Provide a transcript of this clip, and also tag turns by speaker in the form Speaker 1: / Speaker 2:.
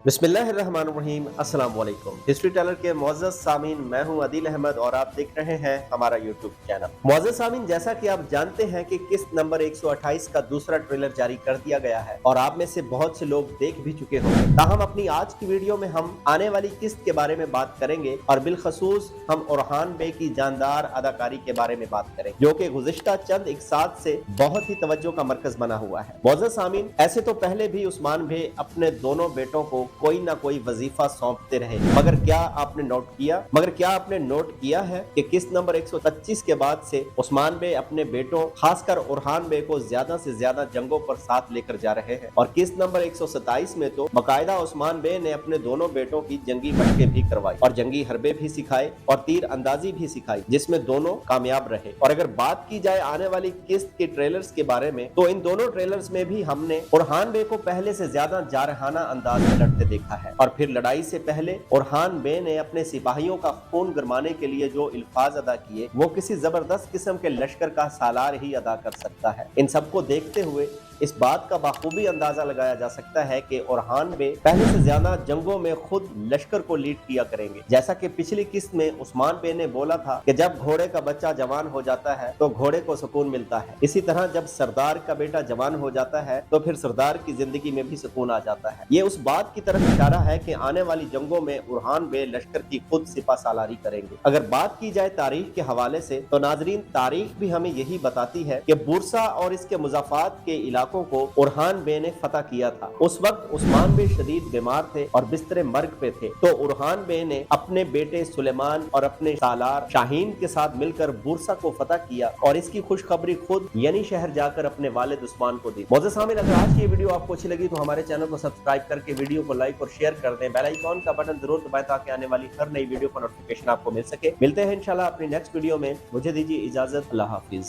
Speaker 1: बिस्मिल्लाहिर्रहमानिर्रहीम अस्सलाम वालेकुम। हिस्ट्री टेलर के मुअज़्ज़ज़ सामीन, मैं हूं अदील अहमद और आप देख रहे हैं हमारा यूट्यूब चैनल। मुअज़्ज़ज़ सामीन, जैसा कि आप जानते हैं कि किस्त नंबर 128 का दूसरा ट्रेलर जारी कर दिया गया है और आप में से बहुत से लोग देख भी चुके होंगे। ताहम अपनी आज की वीडियो में हम आने वाली किस्त के बारे में बात करेंगे और बिलखसूस हम ओरहान बे की जानदार अदाकारी के बारे में बात करेंगे, जो कि गुज़िश्ता चंद इक़्सात से बहुत ही तवज्जो का मरकज बना हुआ है। मुअज़्ज़ज़ सामीन, ऐसे तो पहले भी उस्मान बे अपने दोनों बेटों को कोई ना कोई वजीफा सौंपते रहे, मगर क्या आपने नोट किया है कि किस्त नंबर 125 के बाद से उस्मान बे अपने बेटों खासकर ओरहान बे को ज्यादा से ज्यादा जंगों पर साथ लेकर जा रहे हैं और किस्त नंबर 127 में तो बाकायदा उस्मान बे ने अपने दोनों बेटों की जंगी मशकें भी करवाई और जंगी हरबे भी सिखाए और तीर अंदाजी भी सिखाई, जिसमें दोनों कामयाब रहे। और अगर बात की जाए आने वाली किस्त के ट्रेलर्स के बारे में, तो इन दोनों ट्रेलर्स में भी हमने ओरहान बे को पहले से ज्यादा जारहाना अंदाज में लड़ते देखा है और फिर लड़ाई से पहले ओरहान बे ने अपने सिपाहियों का खून गरमाने के लिए जो इल्फाज अदा किए, वो किसी जबरदस्त किस्म के लश्कर का सालार ही अदा कर सकता है। इन सबको देखते हुए इस बात का बाखूबी अंदाजा लगाया जा सकता है कि ओरहान बे पहले से ज्यादा जंगों में खुद लश्कर को लीड किया करेंगे। जैसा कि पिछली किस्त में उस्मान बे ने बोला था कि जब घोड़े का बच्चा जवान हो जाता है तो घोड़े को सुकून मिलता है, इसी तरह जब सरदार का बेटा जवान हो जाता है तो फिर सरदार की जिंदगी में भी सुकून आ जाता है। ये उस बात की तरफ इशारा है कि आने वाली जंगों में ओरहान बे लश्कर की खुद सिपा सालारी करेंगे। अगर बात की जाए तारीख के हवाले से, तो नाजरीन, तारीख भी हमें यही बताती है कि बुरसा और इसके मुजाफात के इलाकों को ओरहान बे ने फतह किया था। उस वक्त उस्मान बे शदीद बीमार थे और बिस्तरे मर्ग पे थे, तो ओरहान बे ने अपने बेटे सुलेमान और अपने सालार शाहीन के साथ मिलकर बुरसा को फतह किया और इसकी खुशखबरी खुद यानी शहर जाकर अपने वालिद उस्मान को दी। मुअज़्ज़ज़ सामीन, अगर आज की ये वीडियो आपको अच्छी लगी तो हमारे चैनल को सब्सक्राइब करके वीडियो को लाइक और शेयर कर दें। बेल आइकॉन का बटन जरूर दबाएं ताकि आने वाली हर नई वीडियो का नोटिफिकेशन आपको मिल सके। मिलते हैं इंशाल्लाह अपनी नेक्स्ट वीडियो में। मुझे दीजिए इजाजत। अल्लाह हाफिज।